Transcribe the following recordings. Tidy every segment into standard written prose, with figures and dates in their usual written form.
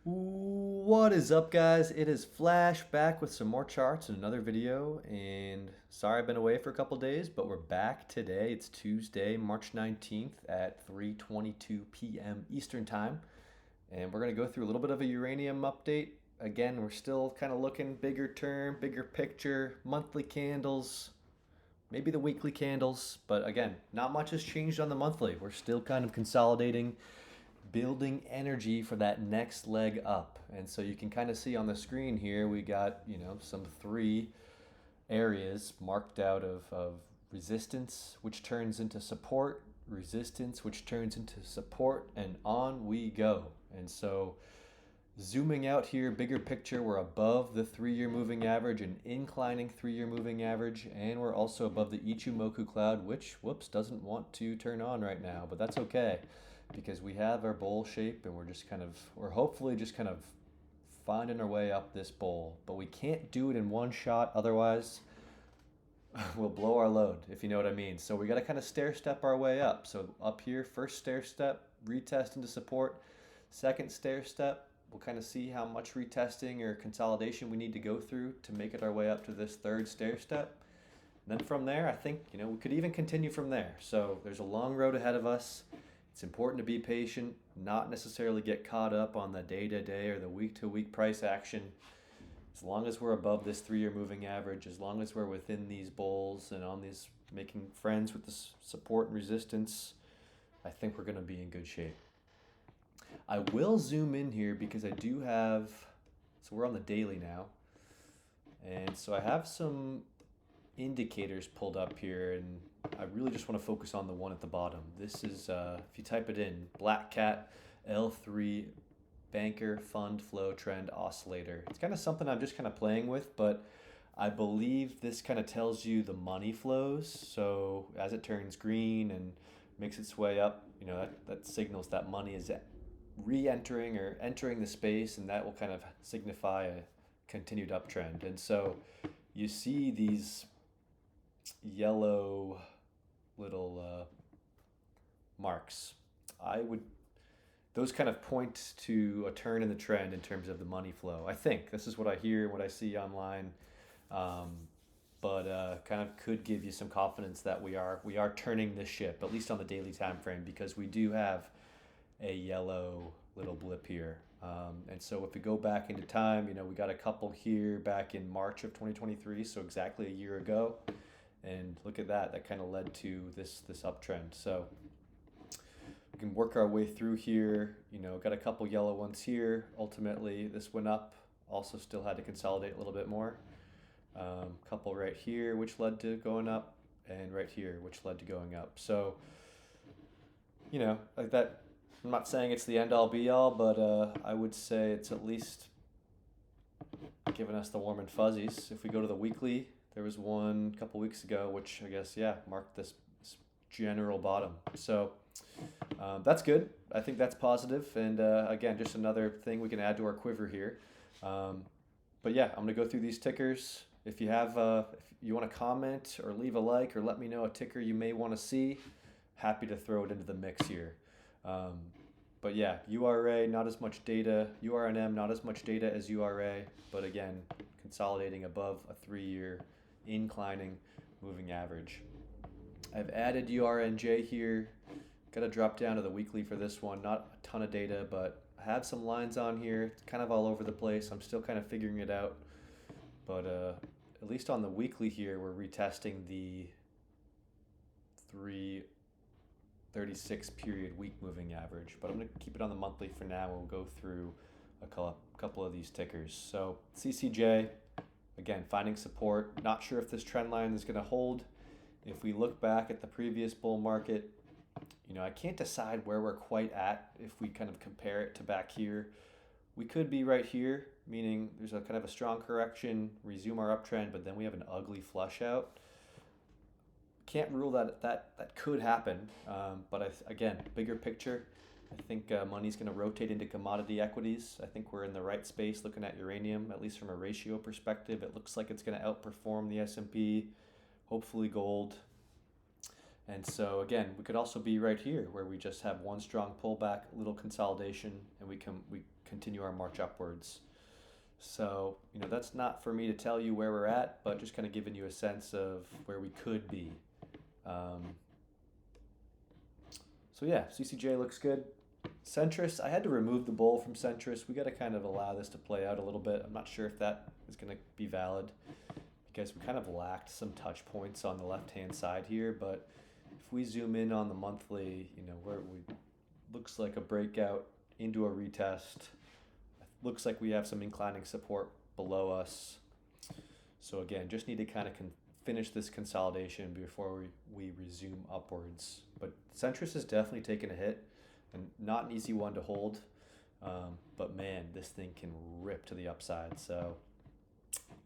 What is up, guys? It is Flash back with some more charts and another video. And sorry I've been away for a couple days, but we're back today. It's Tuesday, March 19th at 3:22 p.m. Eastern Time. And we're going to go through a little bit of a uranium update. Again, we're still kind of looking bigger term, bigger picture, monthly candles, maybe the weekly candles. But again, not much has changed on the monthly. We're still kind of consolidating, building energy for that next leg up. And so you can kind of see on the screen here, we got, some three areas marked out of resistance, which turns into support, resistance, which turns into support, and on we go. And so zooming out here, bigger picture, we're above the 3-year moving average, an inclining 3-year moving average, and we're also above the Ichimoku cloud, which, whoops, doesn't want to turn on right now, but that's okay because we have our bowl shape and we're hopefully just kind of finding our way up this bowl. But we can't do it in one shot, otherwise we'll blow our load, if you know what I mean. So we got to kind of stair step our way up. So up here, first stair step, retest into support. Second stair step, we'll kind of see how much retesting or consolidation we need to go through to make it our way up to this third stair step. And then from there, I think, we could even continue from there. So there's a long road ahead of us. It's important to be patient, not necessarily get caught up on the day-to-day or the week-to-week price action. As long as we're above this 3-year moving average, as long as we're within these bowls and on these, making friends with the support and resistance, I think we're going to be in good shape. I will zoom in here because I do have, so we're on the daily now, and so I have some indicators pulled up here, and I really just want to focus on the one at the bottom. This is, if you type it in, Black Cat L3 Banker Fund Flow Trend Oscillator. It's kind of something I'm just kind of playing with, but I believe this kind of tells you the money flows. So as it turns green and makes its way up, that signals that money is re-entering or entering the space, and that will kind of signify a continued uptrend. And so you see these yellow little marks. Those kind of point to a turn in the trend in terms of the money flow. I think this is what I hear, what I see online, but kind of could give you some confidence that we are turning this ship, at least on the daily time frame, because we do have a yellow little blip here. And so if we go back into time, we got a couple here back in March of 2023, so exactly a year ago. And look at that kind of led to this uptrend. So we can work our way through here. Got a couple yellow ones here. Ultimately, this went up. Also still had to consolidate a little bit more. Couple right here, which led to going up, and right here, which led to going up. So, like that. I'm not saying it's the end-all be-all, but I would say it's at least giving us the warm and fuzzies. If we go to the weekly, there was one a couple weeks ago, which I guess, marked this general bottom. So that's good. I think that's positive. And again, just another thing we can add to our quiver here. But yeah, I'm going to go through these tickers. If you have, if you want to comment or leave a like or let me know a ticker you may want to see, happy to throw it into the mix here. But yeah, URA, not as much data. URNM, not as much data as URA. But again, consolidating above a 3-year inclining moving average. I've added URNJ here. Got to drop down to the weekly for this one. Not a ton of data, but I have some lines on here. It's kind of all over the place. I'm still kind of figuring it out. But at least on the weekly here, we're retesting the 336 period week moving average. But I'm going to keep it on the monthly for now. We'll go through a couple of these tickers. So CCJ, again, finding support. Not sure if this trend line is going to hold. If we look back at the previous bull market, I can't decide where we're quite at if we kind of compare it to back here. We could be right here, meaning there's a kind of a strong correction, resume our uptrend, but then we have an ugly flush out. Can't rule that could happen, but again, bigger picture, I think money's going to rotate into commodity equities. I think we're in the right space looking at uranium, at least from a ratio perspective. It looks like it's going to outperform the S&P, hopefully gold. And so again, we could also be right here where we just have one strong pullback, little consolidation, and we continue our march upwards. So, that's not for me to tell you where we're at, but just kind of giving you a sense of where we could be. Um, so yeah, CCJ looks good. Centris, I had to remove the bull from Centris. We got to kind of allow this to play out a little bit. I'm not sure if that is going to be valid because we kind of lacked some touch points on the left-hand side here, but if we zoom in on the monthly, where we looks like a breakout into a retest. Looks like we have some inclining support below us. So again, just need to kind of finish this consolidation before we resume upwards. But Centris has definitely taken a hit and not an easy one to hold. But man, this thing can rip to the upside. So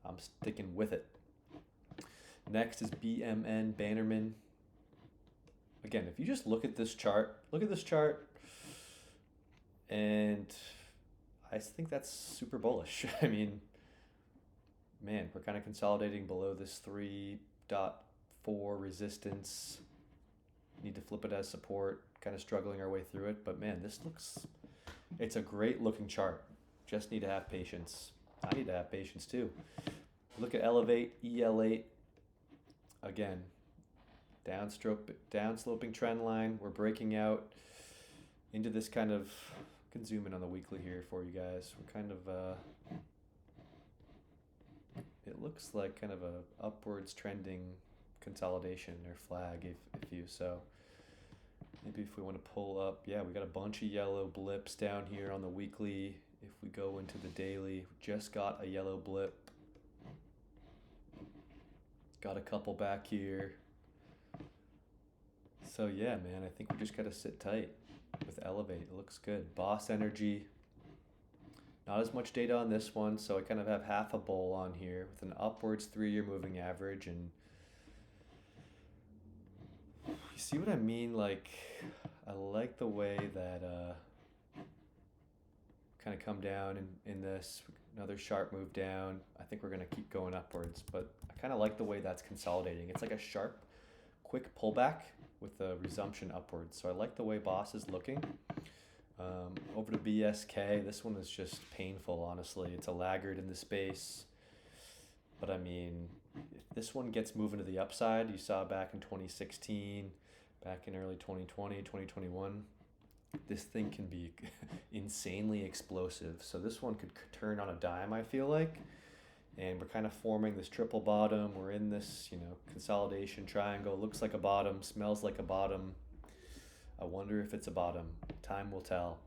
I'm sticking with it. Next is BMN Bannerman. Again, if you just look at this chart, and I think that's super bullish. I mean, man, we're kind of consolidating below this 3.4 resistance. Need to flip it as support, kind of struggling our way through it. But man, it's a great looking chart. Just need to have patience. I need to have patience too. Look at Elevate, EL8. Again, downsloping trend line. We're breaking out into this kind of, I can zoom in on the weekly here for you guys. We're kind of, it looks like kind of a upwards trending consolidation or flag if you so. Maybe if we want to pull up, yeah, we got a bunch of yellow blips down here on the weekly. If we go into the daily, just got a yellow blip. Got a couple back here. So yeah, man, I think we just got to sit tight with Elevate. It looks good. Boss Energy. Not as much data on this one, so I kind of have half a bull on here with an upwards 3-year moving average. And you see what I mean? Like, I like the way that kind of come down in this. Another sharp move down. I think we're going to keep going upwards, but I kind of like the way that's consolidating. It's like a sharp, quick pullback with a resumption upwards. So I like the way Boss is looking. Over to BSK. This one is just painful, honestly. It's a laggard in the space. But I mean, if this one gets moving to the upside, you saw back in 2016, back in early 2020, 2021, this thing can be insanely explosive. So this one could turn on a dime, I feel like. And we're kind of forming this triple bottom. We're in this, consolidation triangle. Looks like a bottom, smells like a bottom. I wonder if it's a bottom. Time will tell.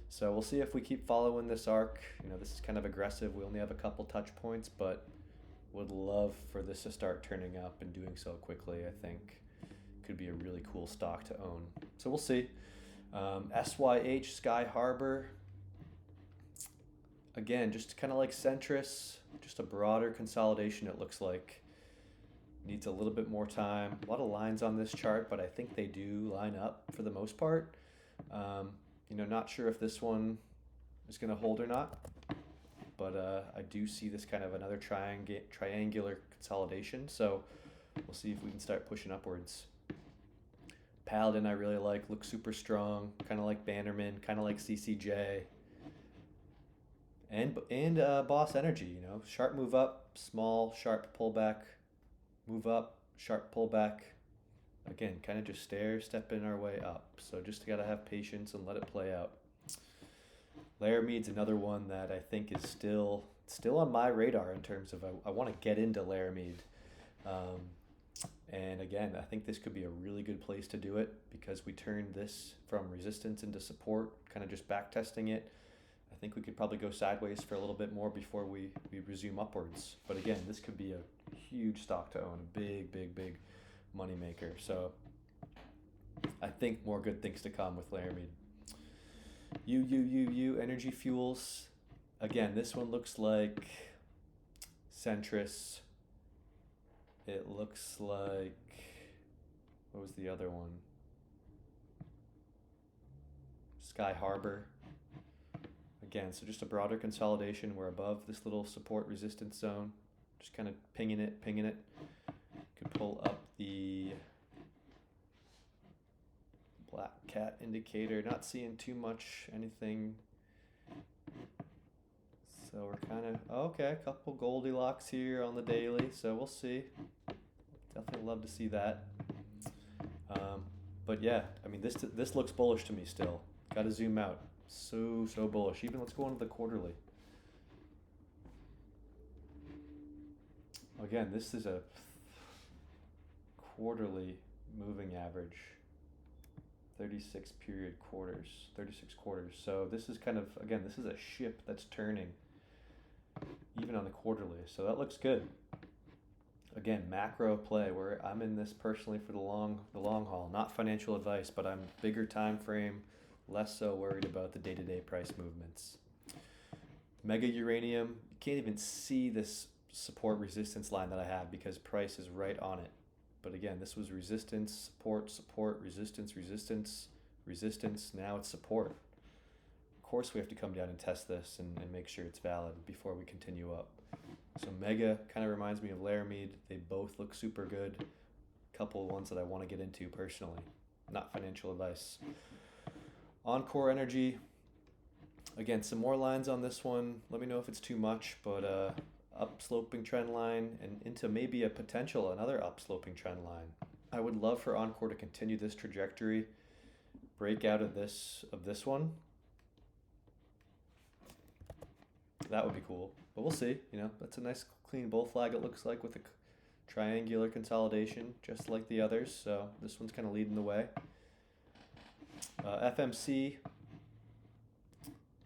So we'll see if we keep following this arc. This is kind of aggressive. We only have a couple touch points, but would love for this to start turning up and doing so quickly. I think could be a really cool stock to own. So we'll see. SYH, Sky Harbor. Again, just kind of like Centris, just a broader consolidation it looks like. Needs a little bit more time. A lot of lines on this chart, but I think they do line up for the most part. Not sure if this one is going to hold or not, but I do see this kind of another triangular consolidation. So we'll see if we can start pushing upwards. Paladin I really like, looks super strong, kind of like Bannerman, kind of like CCJ. And Boss Energy, sharp move up, small, sharp pullback, move up, sharp pullback. Again, kind of just stepping our way up. So just got to have patience and let it play out. Laramede's another one that I think is still on my radar in terms of I want to get into Laramede. And again, I think this could be a really good place to do it because we turned this from resistance into support, kind of just back testing it. I think we could probably go sideways for a little bit more before we resume upwards. But again, this could be a huge stock to own, a big, big, big money maker. So I think more good things to come with Laramede. Energy Fuels. Again, this one looks like Centris. It looks like, what was the other one? Sky Harbor. Again, so just a broader consolidation. We're above this little support resistance zone. Just kind of pinging it. Could pull up the Black cat indicator, not seeing too much anything. So we're kind of, okay, a couple Goldilocks here on the daily, so we'll see. Definitely love to see that. But yeah, I mean, this looks bullish to me still. Got to zoom out. So bullish. Even let's go on to the quarterly. Again, this is a quarterly moving average. 36 quarters. So this is kind of, again, this is a ship that's turning even on the quarterly. So that looks good. Again, macro play where I'm in this personally for the long haul, not financial advice, but I'm bigger time frame, less so worried about the day-to-day price movements. Mega uranium, you can't even see this support resistance line that I have because price is right on it. But again, this was resistance, support, resistance. Now it's support. Of course, we have to come down and test this and make sure it's valid before we continue up. So Mega kind of reminds me of Laramide. They both look super good. Couple of ones that I want to get into personally, not financial advice. Encore Energy. Again, some more lines on this one. Let me know if it's too much, but upsloping trend line and into maybe another upsloping trend line. I would love for Encore to continue this trajectory, break out of this one. That would be cool, but we'll see. You know, that's a nice clean bull flag it looks like with a triangular consolidation, just like the others. So this one's kind of leading the way. FMC.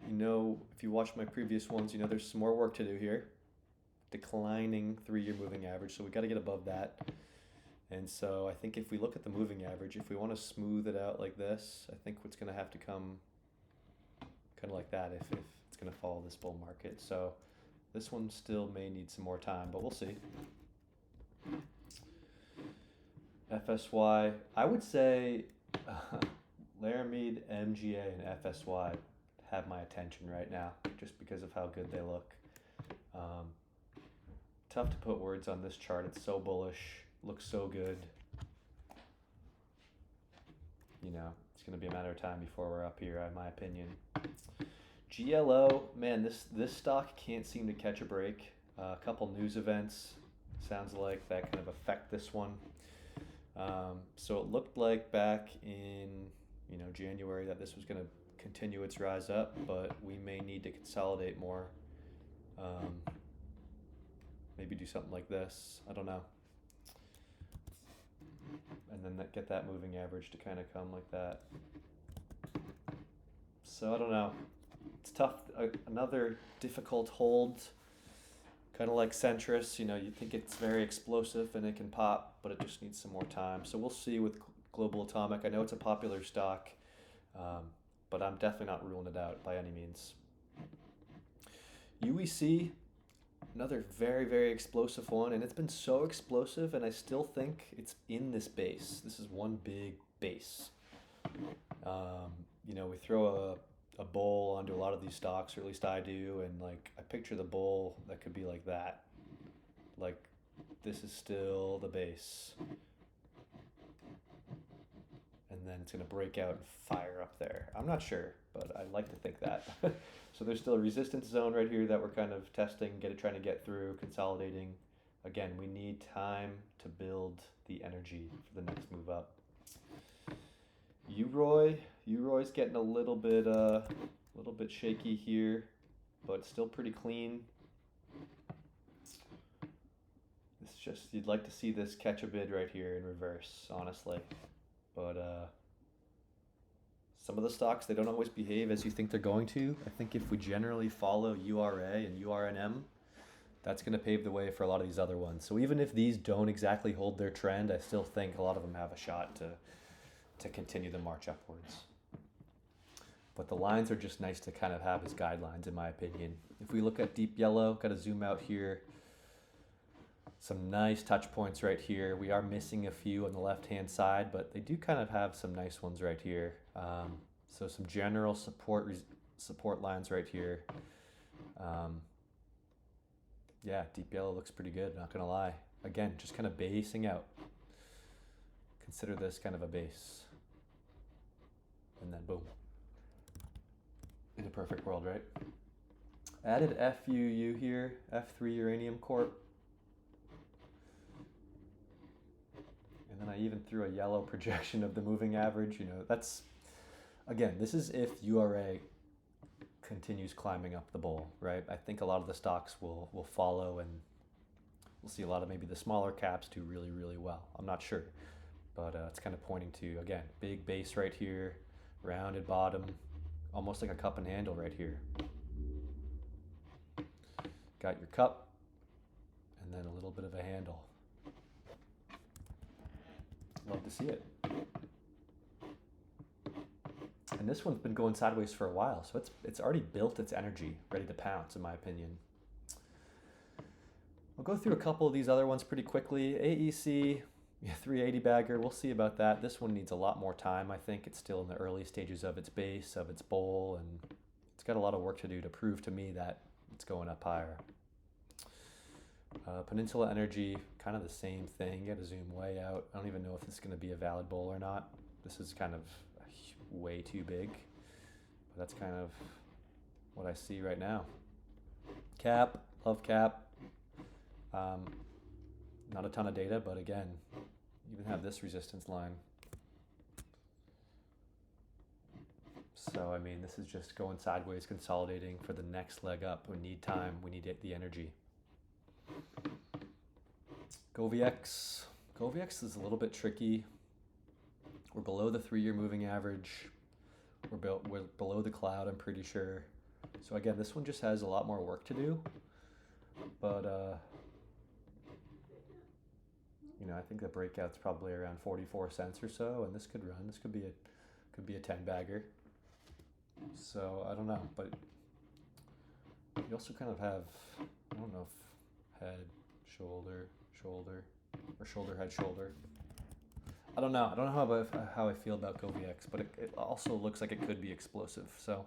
You know, if you watch my previous ones, you know there's some more work to do here. Declining 3-year moving average, so we got to get above that. And so I think if we look at the moving average, if we want to smooth it out like this, I think what's going to have to come kind of like that if it's going to follow this bull market. So this one still may need some more time, but we'll see. FSY, I would say Laramide, MGA, and FSY have my attention right now just because of how good they look. Tough to put words on this chart. It's so bullish, looks so good. You know, it's going to be a matter of time before we're up here, in my opinion. GLO, man, this stock can't seem to catch a break. A couple news events, sounds like, that kind of affect this one. So it looked like back in January that this was going to continue its rise up, but we may need to consolidate more. Maybe do something like this. I don't know. And then get that moving average to kind of come like that. So I don't know. It's tough. Another difficult hold. Kind of like Centrus. You know, you think it's very explosive and it can pop, but it just needs some more time. So we'll see with Global Atomic. I know it's a popular stock, but I'm definitely not ruling it out by any means. UEC. Another very, very explosive one, and it's been so explosive, and I still think it's in this base. This is one big base. We throw a bull onto a lot of these stocks, or at least I do, and I picture the bull that could be like that. Like, this is still the base. And then it's going to break out and fire up there. I'm not sure, but I like to think that. So there's still a resistance zone right here that we're kind of testing, trying to get through, consolidating. Again, we need time to build the energy for the next move up. Uroy's getting a little bit shaky here, but still pretty clean. It's just, you'd like to see this catch a bid right here in reverse, honestly. But some of the stocks, they don't always behave as you think they're going to. I think if we generally follow URA and URNM, that's going to pave the way for a lot of these other ones. So even if these don't exactly hold their trend, I still think a lot of them have a shot to continue the march upwards. But the lines are just nice to kind of have as guidelines, in my opinion. If we look at deep yellow, got to zoom out here. Some nice touch points right here. We are missing a few on the left-hand side, but they do kind of have some nice ones right here. So some general support lines right here. Yeah, deep yellow looks pretty good, not gonna lie. Again, just kind of basing out. Consider this kind of a base. and then boom. In a perfect world, right? Added FUU here, F3 Uranium Corp. And then I even threw a yellow projection of the moving average. You know, that's, again, this is if URA continues climbing up the bowl, right? I think a lot of the stocks will follow, and we'll see a lot of maybe the smaller caps do really, really well. I'm not sure, but it's kind of pointing to, again, big base right here, rounded bottom, almost like a cup and handle right here. Got your cup, and then a little bit of a handle. Love to see it. And this one's been going sideways for a while, so it's already built its energy, ready to pounce, in my opinion. I'll go through a couple of these other ones pretty quickly. AEC, 380 bagger, we'll see about that. This one needs a lot more time. I think it's still in the early stages of its base, of its bowl, and it's got a lot of work to do to prove to me that it's going up higher. Peninsula Energy, kind of the same thing. You got to zoom way out. I don't even know if this is going to be a valid bowl or not. This is kind of way too big, but that's kind of what I see right now. Cap, love cap. Not a ton of data, but again, even have this resistance line. So, I mean, this is just going sideways, consolidating for the next leg up. We need time. We need the energy. GoVX. GoVX is a little bit tricky. We're below the 3-year moving average. We're below the cloud, I'm pretty sure. So again, this one just has a lot more work to do. But, you know, I think the breakout's probably around 44 cents or so, and this could run. This could be a 10 bagger. So I don't know, but you also kind of have, I don't know if head, shoulder, shoulder, or shoulder, head, shoulder. I don't know how I feel about GoVX, but it also looks like it could be explosive. So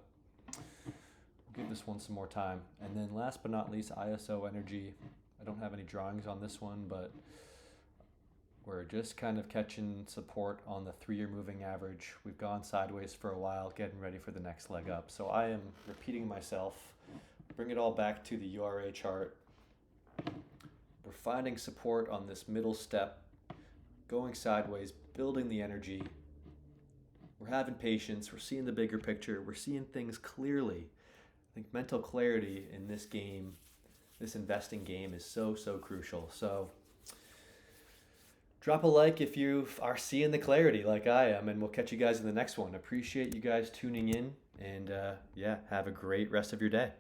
we'll give this one some more time. And then last but not least, ISO Energy. I don't have any drawings on this one, but we're just kind of catching support on the 3-year moving average. We've gone sideways for a while, getting ready for the next leg up. So I am repeating myself. Bring it all back to the URA chart. We're finding support on this middle step, going sideways, building the energy. We're having patience. We're seeing the bigger picture. We're seeing things clearly. I think mental clarity in this game, this investing game, is so crucial. So drop a like if you are seeing the clarity like I am, and we'll catch you guys in the next one. Appreciate you guys tuning in, and yeah, have a great rest of your day.